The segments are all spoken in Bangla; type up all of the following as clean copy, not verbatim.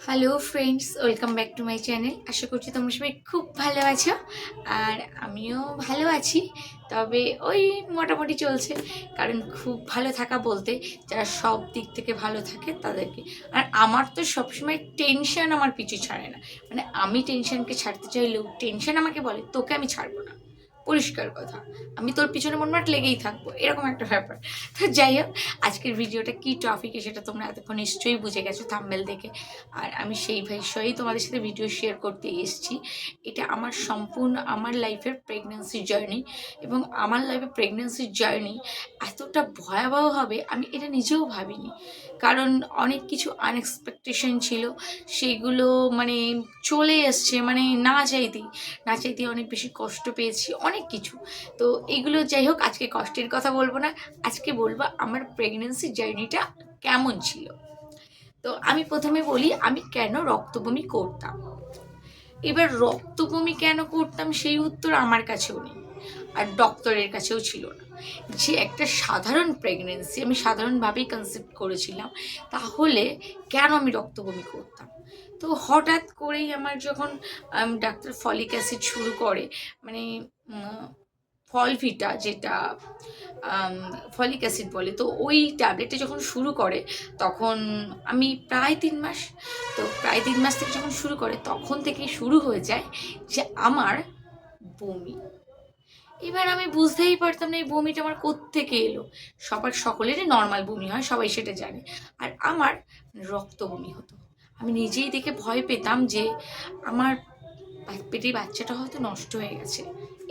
Hello friends, welcome back to my channel. আশা করছি তোমরা সবাই খুব ভালো আছো আর আমিও ভালো আছি। তবে ওই মোটামুটি চলছে, কারণ খুব ভালো থাকা বলতে যারা সব দিক থেকে ভালো থাকে তাদেরকে। আর আমার তো সবসময় টেনশন আমার পিছু ছাড়ে না, মানে আমি টেনশনকে ছাড়তে চাইলেও টেনশন আমাকে বলে তোকে আমি ছাড়বো না। পরিষ্কার কথা, আমি তোর পিছনে মনমাট লেগেই থাকবো, এরকম একটা ব্যাপার। তো যাই হোক, আজকের ভিডিওটা কী টপিকে সেটা তোমরা এতক্ষণ নিশ্চয়ই বুঝে গেছো থাম্বনেল দেখে। আর আমি সেই বিষয়েই তোমাদের সাথে ভিডিও শেয়ার করতে এসেছি। এটা আমার সম্পূর্ণ আমার লাইফের প্রেগন্যান্সি জার্নি, এবং আমার লাইফে প্রেগন্যান্সি জার্নি এতটা ভয়াবহ হবে আমি এটা নিজেও ভাবিনি। কারণ অনেক কিছু আনএক্সপেকটেশন ছিল, সেগুলো মানে চলে এসছে, মানে না চাইতেই অনেক বেশি কষ্ট পেয়েছি, অনেক কিছু। তো এগুলো যাই হোক, আজকে কষ্টের কথা বলবো না, আজকে বলবো আমার প্রেগন্যান্সি জার্নিটা কেমন ছিল। তো আমি প্রথমে বলি আমি কেন রক্তবমি করতাম। এবার রক্তবমি কেন করতাম সেই উত্তর আমার কাছেও নেই, আর ডক্টরের কাছেও ছিল না। যে একটা সাধারণ প্রেগনেন্সি আমি সাধারণভাবেই কনসেপ্ট করেছিলাম, তাহলে কেন আমি রক্তবমি করতাম। তো হঠাৎ করেই আমার যখন ডাক্তার ফলিক অ্যাসিড শুরু করে, মানে ফলভিটা যেটা ফলিক অ্যাসিড বলে, তো ওই ট্যাবলেটটা যখন শুরু করে তখন আমি প্রায় 3 মাস, তো প্রায় 3 মাস থেকে যখন শুরু করে তখন থেকে শুরু হয়ে যায় যে আমার বমি। এবার আমি বুঝতেই পারতাম না এই বমিটা আমার কোত্থেকে এলো। সকলেরই নর্মাল বমি হয়, সবাই সেটা জানে, আর আমার রক্ত বমি হতো। আমি নিজেই দেখে ভয় পেতাম যে আমার পেটে বাচ্চাটা হয়তো নষ্ট হয়ে গেছে,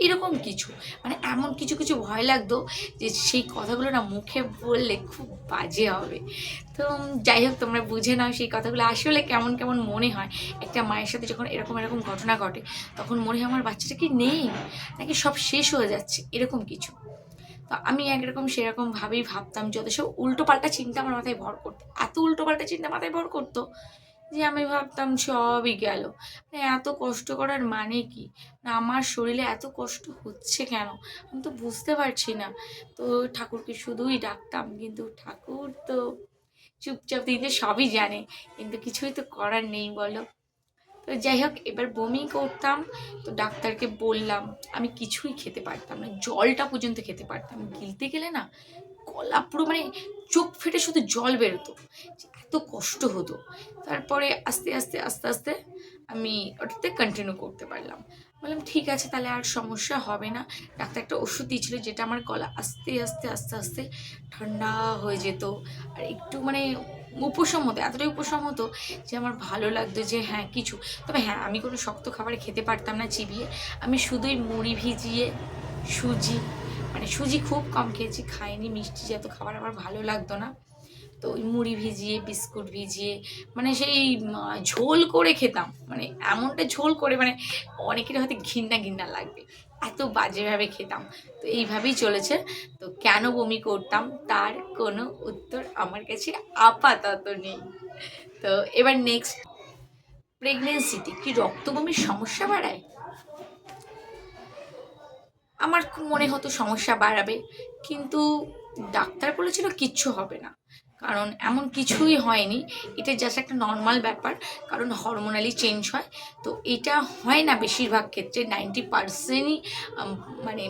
এরকম কিছু, মানে এমন কিছু কিছু ভয় লাগতো যে সেই কথাগুলো না মুখে বললে খুব বাজে হবে। তো যাই হোক, তোমরা বুঝে নাও সেই কথাগুলো আসলে কেমন কেমন মনে হয়। একটা মায়ের সাথে যখন এরকম এরকম ঘটনা ঘটে, তখন মনে হয় আমার বাচ্চাটা কি নেই, নাকি সব শেষ হয়ে যাচ্ছে, এরকম কিছু। তো আমি একরকম সেরকমভাবেই ভাবতাম, যত সব উল্টোপাল্টা চিন্তা আমার মাথায় ভর করতো, এত উল্টোপাল্টা চিন্তা মাথায় ভর করতো যে আমি ভাবতাম সবই গেল। মানে এত কষ্ট করার মানে কি, না আমার শরীরে এত কষ্ট হচ্ছে কেন, আমি তো বুঝতে পারছি না। তো ঠাকুরকে শুধুই ডাকতাম, কিন্তু ঠাকুর তো চুপচাপ দিতে সবই জানে, কিন্তু কিছুই তো করার নেই বলো। তো যাই হোক, এবার বমি করতাম। তো ডাক্তারকে বললাম, আমি কিছুই খেতে পারতাম না, জলটা পর্যন্ত খেতে পারতাম না। গিলতে গেলে না গলা পুরো মানে চোখ ফেটে শুধু জল বেরোতো, এত কষ্ট হতো। তারপরে আস্তে আস্তে আস্তে আস্তে আমি ওটাতে কন্টিনিউ করতে পারলাম। বললাম ঠিক আছে, তাহলে আর সমস্যা হবে না। ডাক্তার একটা ওষুধ দিয়েছিল, যেটা আমার গলা আস্তে আস্তে আস্তে আস্তে ঠান্ডা হয়ে যেত, আর একটু মানে উপশম হতো, এতটাই উপশম হতো যে আমার ভালো লাগতো যে হ্যাঁ কিছু। তবে হ্যাঁ, আমি কোনো শক্ত খাবার খেতে পারতাম না চিবিয়ে। আমি শুধুই মুড়ি ভিজিয়ে, সুজি, মানে সুজি খুব কম খেয়েছি, খাইনি মিষ্টি জাতীয় খাবার আমার ভালো লাগতো না। তো ওই মুড়ি ভিজিয়ে, বিস্কুট ভিজিয়ে, মানে সেই ঝোল করে খেতাম, মানে এমনটা ঝোল করে, মানে অনেকের হয়তো ঘিন্না ঘিন্না লাগবে, এত বাজেভাবে খেতাম। তো এইভাবেই চলেছে। তো কেন বমি করতাম তার কোনো উত্তর আমার কাছে আপাতত নেই। তো এবার নেক্সট, প্রেগনেন্সিতে কি রক্ত বমির সমস্যা বাড়ায়? আমার খুব মনে হতো সমস্যা বাড়াবে, কিন্তু ডাক্তার বলেছিল কিচ্ছু হবে না, কারণ এমন কিছুই হয়নি। এটা জাস্ট একটা নর্মাল ব্যাপার, কারণ হরমোনালি চেঞ্জ হয়। তো এটা হয় না বেশিরভাগ ক্ষেত্রে, 90%ই মানে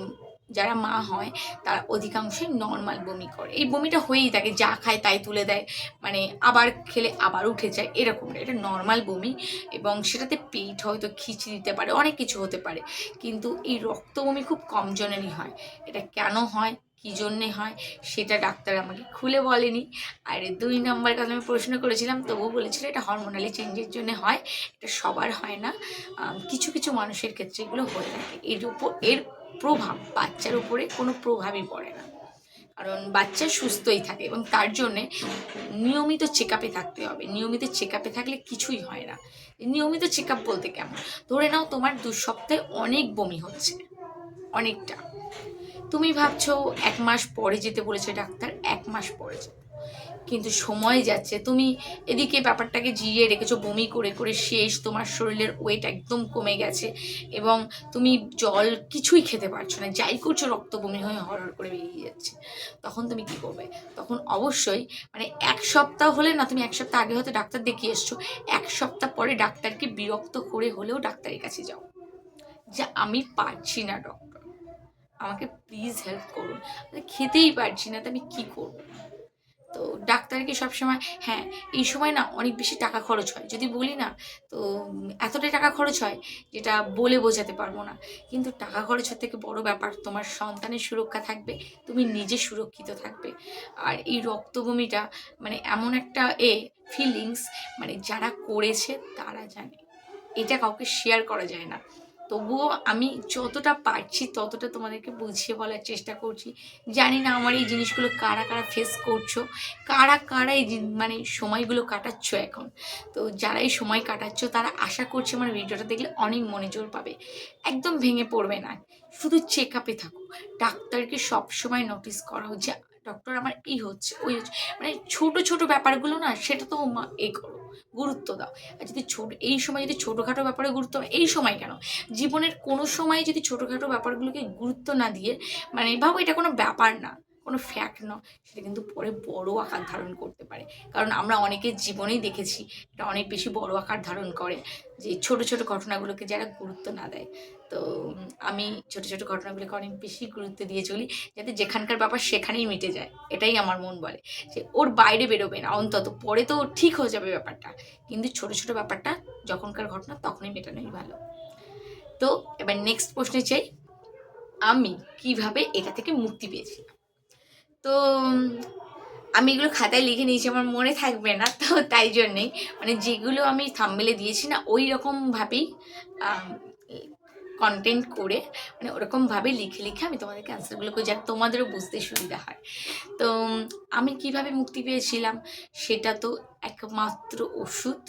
যারা মা হয় তারা অধিকাংশই নর্মাল বমি করে। এই বমিটা হয়েই থাকে, যা খায় তাই তুলে দেয়, মানে আবার খেলে আবার উঠে যায়, এরকম এটা নর্মাল বমি। এবং সেটাতে পেট হয়তো খিঁচি দিতে পারে, অনেক কিছু হতে পারে, কিন্তু এই রক্ত বমি খুব কম জনেরই হয়। এটা কেন হয়, কী জন্যে হয়, সেটা ডাক্তার আমাকে খুলে বলেনি। আর 2 নম্বর কথা আমি প্রশ্ন করেছিলাম, তবুও বলেছিল এটা হরমোনালি চেঞ্জের জন্য হয়, এটা সবার হয় না, কিছু কিছু মানুষের ক্ষেত্রে এগুলো হয়ে থাকে। এর প্রভাব বাচ্চার উপরে কোনো প্রভাবই পড়ে না, কারণ বাচ্চা সুস্থই থাকে, এবং তার জন্যে নিয়মিত চেক আপে থাকতে হবে। নিয়মিত চেক আপে থাকলে কিছুই হয় না। নিয়মিত চেক আপ বলতে কেমন, ধরে নাও তোমার 2 সপ্তাহে অনেক বমি হচ্ছে, অনেকটা, তুমি ভাবছো 1 মাস পরে যেতে বলেছে ডাক্তার, 1 মাস পরে যেতে, কিন্তু সময় যাচ্ছে, তুমি এদিকে ব্যাপারটাকে জিরিয়ে রেখেছো, বমি করে করে শেষ, তোমার শরীরের ওয়েট একদম কমে গেছে এবং তুমি জল কিছুই খেতে পারছো না, যাই করছো রক্ত বমি হয়ে হরহর করে বেরিয়ে যাচ্ছে। তখন তুমি কি করবে? তখন অবশ্যই মানে 1 সপ্তাহ হলে না, তুমি 1 সপ্তাহ আগে হয়তো ডাক্তার দেখিয়ে এসছো, 1 সপ্তাহ পরে ডাক্তারকে বিরক্ত করে হলেও ডাক্তারের কাছে যাও, যে আমি পারছি না ডক্টর, আমাকে প্লিজ হেল্প করুন, আমি খেতেই পারছি না, তো আমি কী করবো? তো ডাক্তারকে সবসময়, হ্যাঁ এই সময় না অনেক বেশি টাকা খরচ হয়, যদি বলি না তো এতটাই টাকা খরচ হয় যেটা বলে বোঝাতে পারবো না। কিন্তু টাকা খরচের থেকে বড় ব্যাপার তোমার সন্তানের সুরক্ষা থাকবে, তুমি নিজে সুরক্ষিত থাকবে। আর এই রক্তবমিটা মানে এমন একটা ফিলিংস, মানে যারা করেছে তারা জানে, এটা কাউকে শেয়ার করা যায় না। তবুও আমি যতটা পারছি ততটা তোমাদেরকে বুঝিয়ে বলার চেষ্টা করছি। জানি না আমার এই জিনিসগুলো কারা কারা ফেস করছো, কারা কারা এই মানে সময়গুলো কাটাচ্ছ এখন। তো যারা এই সময় কাটাচ্ছ তারা আশা করছি আমার ভিডিওটা দেখলে অনেক মনে জোর পাবে, একদম ভেঙে পড়বে না, শুধু চেক আপে থাকো, ডাক্তারকে সবসময় নোটিস করা যে ডক্টর আমার এই হচ্ছে ওই হচ্ছে, মানে ছোট ছোট ব্যাপারগুলো না সেটা তো করো, গুরুত্ব দাও। আর যদি এই সময় যদি ছোটোখাটো ব্যাপারে গুরুত্ব, এই সময় কেন, জীবনের কোনো সময় যদি ছোটোখাটো ব্যাপারগুলোকে গুরুত্ব না দিয়ে মানে ভাবো এটা কোনো ব্যাপার না, কোনো ফ্যাক্ট নয়, সেটা কিন্তু পরে বড় আকার ধারণ করতে পারে। কারণ আমরা অনেকের জীবনেই দেখেছি এটা অনেক বেশি বড় আকার ধারণ করে, যে ছোট ছোট ঘটনাগুলোকে যারা গুরুত্ব না দেয়। তো আমি ছোট ছোট ঘটনাগুলোকে অনেক বেশি গুরুত্ব দিয়ে চলি, যাতে যেখানকার ব্যাপার সেখানেই মিটে যায়, এটাই আমার মন বলে, যে ওর বাইরে বেরোবে না অন্তত, পরে তো ঠিক হয়ে যাবে ব্যাপারটা, কিন্তু ছোট ছোট ব্যাপারটা যখনকার ঘটনা তখনই মেটানোই ভালো। তো এবার নেক্সট প্রশ্নে চাই, আমি কিভাবে এটা থেকে মুক্তি পেয়েছিলাম। তো আমি এগুলো খাতায় লিখে নিয়েছি, আমার মনে থাকবে না, তো তাই জন্যেই মানে যেগুলো আমি থাম্বনেলে দিয়েছি না ওই রকমভাবেই কন্টেন্ট করে, মানে ওরকমভাবে লিখে লিখে আমি তোমাদেরকে অ্যান্সারগুলো করি, যাতে তোমাদেরও বুঝতে সুবিধা হয়। তো আমি কিভাবে মুক্তি পেয়েছিলাম সেটা তো একমাত্র ওষুধ।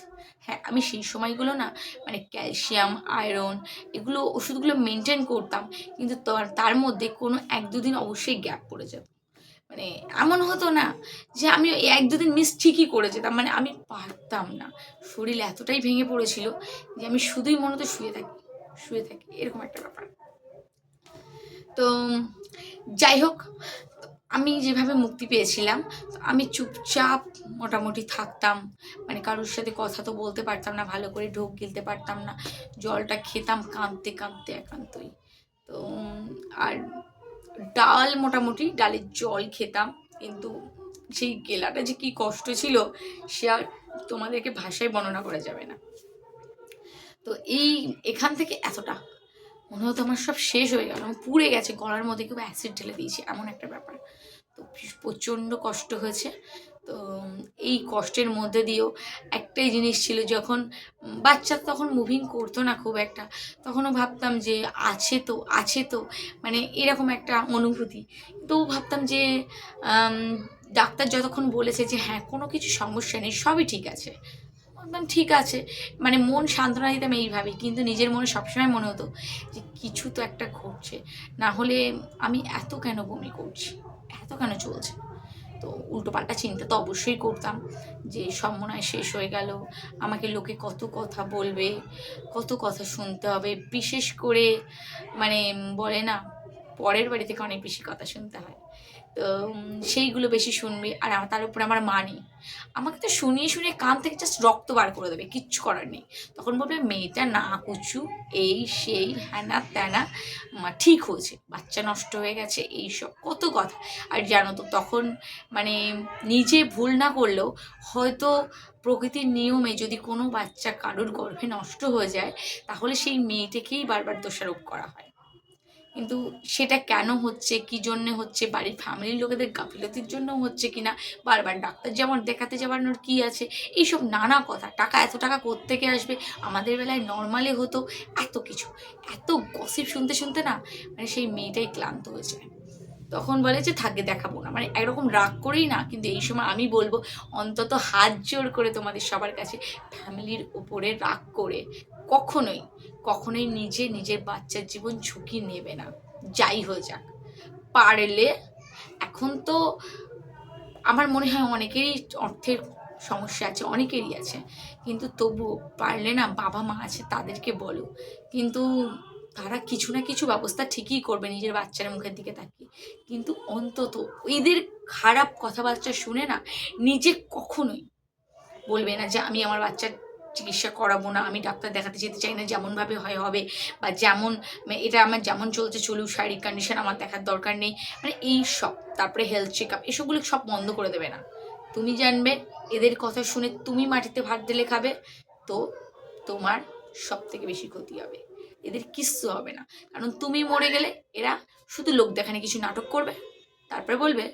হ্যাঁ আমি সেই সময়গুলো না মানে ক্যালসিয়াম, আয়রন, এগুলো ওষুধগুলো মেনটেন করতাম, কিন্তু তার মধ্যে কোনো 1-2 দিন অবশ্যই গ্যাপ পড়ে যেত। মানে এমন হতো না যে আমি 1-2 দিন মিস ঠিকই করে যেতাম, মানে আমি পারতাম না, শরীর এতটাই ভেঙে পড়েছিল যে আমি শুধুই মনে হতো শুয়ে থাকি শুয়ে থাকি, এরকম একটা ব্যাপার। তো যাই হোক, আমি যেভাবে মুক্তি পেয়েছিলাম, আমি চুপচাপ মোটামুটি থাকতাম, মানে কারোর সাথে কথা তো বলতে পারতাম না, ভালো করে ঢোক গিলতে পারতাম না, জলটা খেতাম কাঁদতে কাঁদতে একান্তই। তো আর ডাল, মোটামুটি ডালের জল খেতাম, কিন্তু সেই গেলাটা যে কি কষ্ট ছিল সে আর তোমাদেরকে ভাষায় বর্ণনা করা যাবে না। তো এখান থেকে এতটা মনে হতো আমার সব শেষ হয়ে গেল, আমার পুড়ে গেছে, গলার মধ্যে কেউ অ্যাসিড ঢেলে দিয়েছে, এমন একটা ব্যাপার। তো প্রচণ্ড কষ্ট হয়েছে। তো এই কষ্টের মধ্যে দিয়েও একটাই জিনিস ছিল, যখন বাচ্চা তখন মুভিং করতো না খুব একটা, তখনও ভাবতাম যে আছে তো মানে এরকম একটা অনুভূতি। তো ভাবতাম যে ডাক্তার যতক্ষণ বলেছে যে হ্যাঁ কোনো কিছু সমস্যা নেই, সবই ঠিক আছে, একদম ঠিক আছে, মানে মন সান্ত্বনা দিতাম এইভাবেই, কিন্তু নিজের মনে সবসময় মনে হতো যে কিছু তো একটা ঘটছে, না হলে আমি এত কেন বমি করছি, এত কেন চলছে। তো উল্টোপাল্টা চিন্তা তো অবশ্যই করতাম, যে সব মনে হয় শেষ হয়ে গেল, আমাকে লোকে কত কথা বলবে, কত কথা শুনতে হবে, বিশেষ করে মানে বলে না পরের বাড়ি থেকে অনেক বেশি কথা শুনতে হয়। তো সেইগুলো বেশি শুনবে, আর তার উপরে আমার মা নেই, আমাকে তো শুনিয়ে শুনিয়ে কান থেকে জাস্ট রক্ত বার করে দেবে, কিচ্ছু করার নেই। তখন বলবে মেয়েটা না কুচু, এই সেই হ্যানা ত্যানা, ঠিক হয়েছে, বাচ্চা নষ্ট হয়ে গেছে, এইসব কত কথা। আর জানো তো তখন মানে নিজে ভুল না করলেও হয়তো প্রকৃতির নিয়মে যদি কোনো বাচ্চা কারোর গর্ভে নষ্ট হয়ে যায়, তাহলে সেই মেয়েটাকেই বারবার দোষারোপ করা হয়। কিন্তু সেটা কেন হচ্ছে, কী জন্যে হচ্ছে, বাড়ির ফ্যামিলির লোকেদের গাফিলতির জন্য হচ্ছে কি না, বারবার ডাক্তার যেমন দেখাতে যাওয়ানোর কী আছে, এইসব নানা কথা, এত টাকা কোত্থেকে আসবে, আমাদের বেলায় নর্মালি হতো, এত কিছু, এত গসিপ শুনতে শুনতে না মানে সেই মেয়েটাই ক্লান্ত হয়ে যায়। তখন বলে যে থাকবে দেখাবো না, মানে একরকম রাগ করেই না, কিন্তু এই সময় আমি বলবো অন্তত হাত জোর করে তোমাদের সবার কাছে, ফ্যামিলির উপরে রাগ করে কখনোই কখনোই নিজের বাচ্চার জীবন ঝুঁকি নেবে না, যাই হয়ে যাক। পারলে এখন তো আমার মনে হয় অনেকেরই অর্থের সমস্যা আছে, অনেকেরই আছে, কিন্তু তবুও পারলে না বাবা মা আছে তাদেরকে বলো। কিন্তু তারা কিছু না কিছু ব্যবস্থা ঠিকই করবে নিজের বাচ্চার মুখের দিকে তাকিয়ে। কিন্তু অন্তত এদের খারাপ কথাবার্তা শুনে না নিজে কখনোই বলবে না যে আমি আমার বাচ্চার চিকিৎসা করাবো না, আমি ডাক্তার দেখাতে যেতে চাই না, যেমনভাবে হয় হবে, বা যেমন এটা আমার যেমন চলছে চলুক, শারীরিক কন্ডিশন আমার দেখার দরকার নেই, মানে এই সব। তারপরে হেলথ চেক আপ এসবগুলো সব বন্ধ করে দেবে না। তুমি জানবে এদের কথা শুনে তুমি মাটিতে ভাত ঢেলে খাবে, তো তোমার সব থেকে বেশি ক্ষতি হবে। এদের কিচ্ছু হবে না, কারণ তুমি মরে গেলে এরা শুধু লোক দেখানে কিছু নাটক করবে, তারপরে বলবে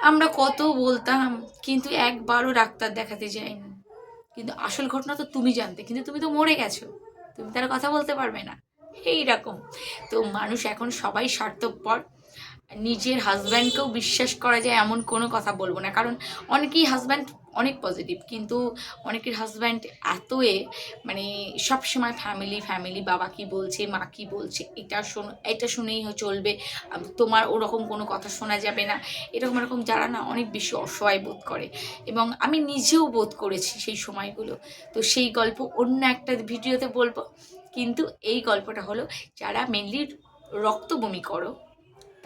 আমরা কত বলতাম কিন্তু একবারও ডাক্তার দেখাতে যাইনি। কিন্তু আসল ঘটনা তো তুমি জানতে, কিন্তু তুমি তো মরে গেছো, তুমি তার কথা বলতে পারবে না। এইরকম। তো মানুষ এখন সবাই স্বার্থপর। নিজের হাজব্যান্ডকেও বিশ্বাস করা যায় এমন কোনো কথা বলবো না, কারণ অনেকেই হাজব্যান্ড অনেক পজিটিভ, কিন্তু অনেকের হাজব্যান্ড এত মানে সবসময় ফ্যামিলি ফ্যামিলি, বাবা কি বলছে মা কি বলছে এটা শুনেই চলবে, তোমার ওরকম কোনো কথা শোনা যাবে না, এরকম এরকম যারা না অনেক বেশি অসহায় বোধ করে। এবং আমি নিজেও বোধ করেছি সেই সময়গুলো। তো সেই গল্প অন্য একটা ভিডিওতে বলবো। কিন্তু এই গল্পটা হলো যারা মেনলি রক্ত বমি করো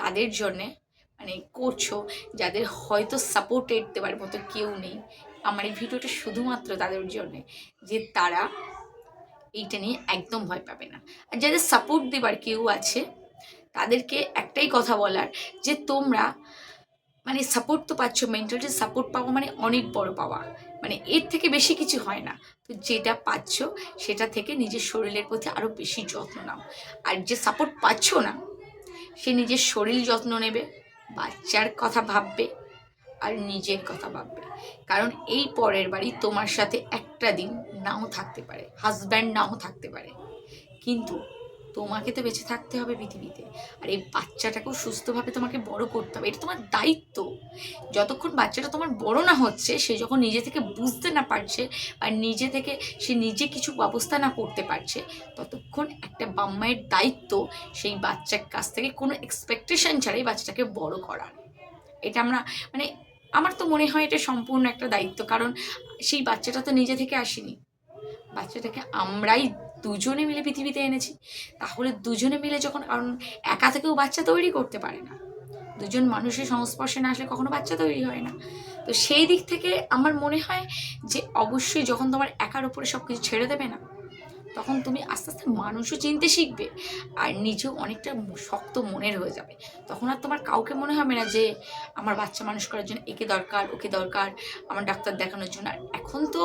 তাদের জন্যে, মানে করছো, যাদের হয়তো সাপোর্টেড দেওয়ার মতো কেউ নেই, আমার এই ভিডিওটা শুধুমাত্র তাদের জন্যে, যে তারা এইটা নিয়ে একদম ভয় পাবে না। আর যাদের সাপোর্ট দেবার কেউ আছে তাদেরকে একটাই কথা বলার, যে তোমরা মানে সাপোর্ট তো পাচ্ছ, মেন্টালি সাপোর্ট পাওয়া মানে অনেক বড় পাওয়া, মানে এর থেকে বেশি কিছু হয় না। তো যেটা পাচ্ছ সেটা থেকে নিজের শরীরের প্রতি আরও বেশি যত্ন নাও। আর যে সাপোর্ট পাচ্ছ না সে নিজের শরীর যত্ন নেবে, বাচ্চার কথা ভাববে, আর নিজের কথা ভাববে। কারণ এই পরের বাড়ি তোমার সাথে একটা দিন নাও থাকতে পারে, হাজব্যান্ড নাও থাকতে পারে, কিন্তু তোমাকে তো বেঁচে থাকতে হবে পৃথিবীতে। আর এই বাচ্চাটাকেও সুস্থভাবে তোমাকে বড় করতে হবে, এটা তোমার দায়িত্ব। যতক্ষণ বাচ্চাটা তোমার বড় না হচ্ছে, সে যখন নিজে থেকে বুঝতে না পারছে, আর নিজে থেকে সে নিজে কিছু ব্যবস্থা না করতে পারছে, ততক্ষণ একটা বাম্মায়ের দায়িত্ব সেই বাচ্চার কাছ থেকে কোনো এক্সপেকটেশন ছাড়াই বাচ্চাটাকে বড় করার। এটা আমরা মানে আমার তো মনে হয় এটা সম্পূর্ণ একটা দায়িত্ব, কারণ সেই বাচ্চাটা তো নিজে থেকে আসেনি, বাচ্চাটাকে আমরাই দুজনে মিলে পৃথিবীতে এনেছি। তাহলে দুজনে মিলে যখন, কারণ একা থেকেও বাচ্চা তৈরি করতে পারে না, দুজন মানুষের সংস্পর্শে না আসলে কখনো বাচ্চা তৈরি হয় না। তো সেই দিক থেকে আমার মনে হয় যে অবশ্যই যখন তোমার একার উপরে সব কিছু ছেড়ে দেবে না, তখন তুমি আস্তে আস্তে মানুষও চিনতে শিখবে, আর নিজেও অনেকটা শক্ত মনের হয়ে যাবে। তখন আর তোমার কাউকে মনে হবে না যে আমার বাচ্চা মানুষ করার জন্য একে দরকার ওকে দরকার, আমার ডাক্তার দেখানোর জন্য। আর এখন তো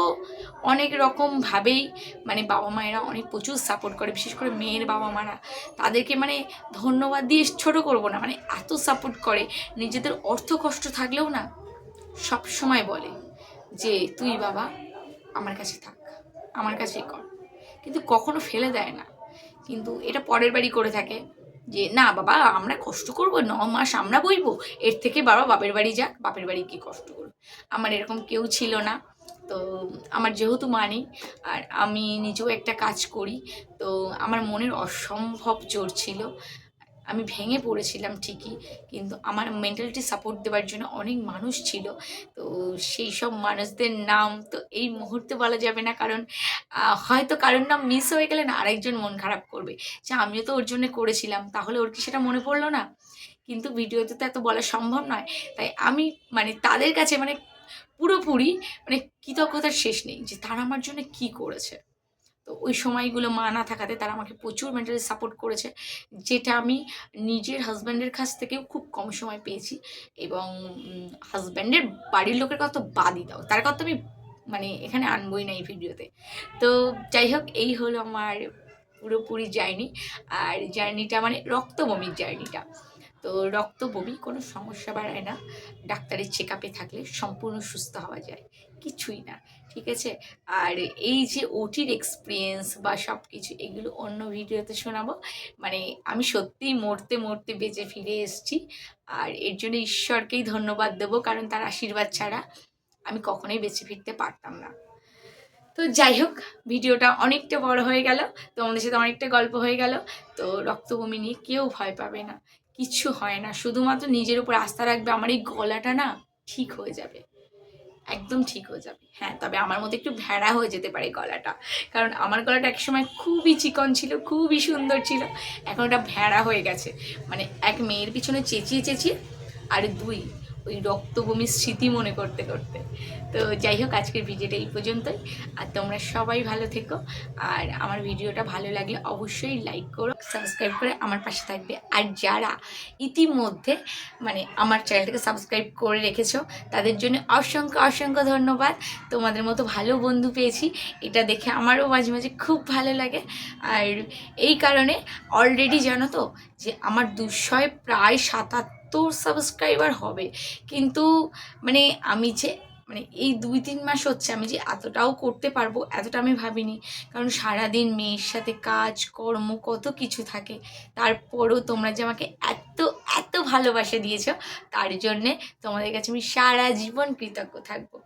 অনেক রকমভাবেই মানে বাবা মায়েরা অনেক প্রচুর সাপোর্ট করে, বিশেষ করে মেয়ের বাবা মারা, তাদেরকে মানে ধন্যবাদ দিয়ে ছোট করব না, মানে এত সাপোর্ট করে। নিজেদের অর্থ কষ্ট থাকলেও না সব সময় বলে যে তুই বাবা আমার কাছে থাক, আমার কাছেই কর, কিন্তু কখনো ফেলে দেয় না। কিন্তু এটা পরের বাড়ি করে থাকে যে না বাবা আমরা কষ্ট করব, 9 মাস আমরা বইবো, এর থেকে বাবা বাপের বাড়ি যাক, বাপের বাড়ি কি কষ্ট করব। আমার এরকম কেউ ছিল না। তো আমার যেহেতু মানি, আর আমি নিজেও একটা কাজ করি, তো আমার মনের অসম্ভব জোর ছিল। আমি ভেঙে পড়েছিলাম ঠিকই, কিন্তু আমার মেন্টালিটি সাপোর্ট দেওয়ার জন্য অনেক মানুষ ছিল। তো সেই সব মানুষদের নাম তো এই মুহূর্তে বলা যাবে না, কারণ হয়তো কারোর নাম মিস হয়ে গেলে না আরেকজন মন খারাপ করবে যে আমিও তো ওর জন্য করেছিলাম, তাহলে ওর কি সেটা মনে পড়লো না। কিন্তু ভিডিওতে তো এত বলা সম্ভব নয়, তাই আমি মানে তাদের কাছে মানে পুরোপুরি মানে কৃতজ্ঞতার শেষ নেই যে তারা আমার জন্য কি করেছে। তো ওই সময়গুলো মা না থাকাতে তারা আমাকে প্রচুর মেন্টালি সাপোর্ট করেছে, যেটা আমি নিজের হাজব্যান্ডের কাছ থেকেও খুব কম সময় পেয়েছি। এবং হাজব্যান্ডের বাড়ির লোকের কথা তো বাদই দাও, তার কথা আমি মানে এখানে আনবই না এই ভিডিওতে। তো যাই হোক, এই হলো আমার পুরোপুরি জার্নি। আর জার্নিটা মানে রক্ত বমির জার্নিটা। তো রক্ত বমি কোনো সমস্যা বাড়ায় না, ডাক্তারের চেক আপে থাকলে সম্পূর্ণ সুস্থ হওয়া যায়, কিছুই না। ঠিক আছে। আর এই যে ওটির এক্সপিরিয়েন্স বা সব কিছু এগুলো অন্য ভিডিওতে শোনাবো। মানে আমি সত্যিই মরতে মরতে বেঁচে ফিরে এসেছি, আর এর জন্য ঈশ্বরকেই ধন্যবাদ দেবো, কারণ তার আশীর্বাদ ছাড়া আমি কখনোই বেঁচে ফিরতে পারতাম না। তো যাই হোক, ভিডিওটা অনেকটা বড় হয়ে গেল, তোমাদের সাথে অনেকটা গল্প হয়ে গেল। তো রক্তবমি নিয়ে কেউ ভয় পাবে না, কিচ্ছু হয় না, শুধুমাত্র নিজের উপর আস্থা রাখবে, আমার এই গলাটা না ঠিক হয়ে যাবে, একদম ঠিক হয়ে যাবে। হ্যাঁ, তবে আমার মধ্যে একটু ভেড়া হয়ে যেতে পারে গলাটা, কারণ আমার গলাটা একসময় খুবই চিকন ছিল, খুবই সুন্দর ছিল, এখন ওটা ভেড়া হয়ে গেছে। মানে এক মেয়ের পিছনে চেঁচিয়ে চেঁচিয়ে, আর দুই ওই রক্ত বমির স্মৃতি মনে করতে করতে। তো যাই হোক, আজকের ভিডিওটা এই পর্যন্তই। আর তোমরা সবাই ভালো থেকো, আর আমার ভিডিওটা ভালো লাগলে অবশ্যই লাইক করো, সাবস্ক্রাইব করে আমার পাশে থাকবে। আর যারা ইতিমধ্যে মানে আমার চ্যানেলটাকে সাবস্ক্রাইব করে রেখেছো, তাদের জন্য অসংখ্য অসংখ্য ধন্যবাদ। তোমাদের মতো ভালো বন্ধু পেয়েছি, এটা দেখে আমারও মাঝে মাঝে খুব ভালো লাগে। আর এই কারণে অলরেডি জানো তো যে আমার 200 প্রায় 77 সাবস্ক্রাইবার হবে, কিন্তু মানে আমি যে মানে এই 2-3 মাস হচ্ছে আমি যে এতটাও করতে পারবো এতটা আমি ভাবিনি, কারণ সারাদিন মেয়ের সাথে কাজ কর্ম কত কিছু থাকে। তারপরও তোমরা যে আমাকে এত এত ভালোবাসা দিয়েছো, তার জন্যে তোমাদের কাছে আমি সারা জীবন কৃতজ্ঞ থাকবো।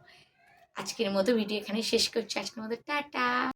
আজকের মতো ভিডিও এখানে শেষ করছি, আজকের মতো টাটা।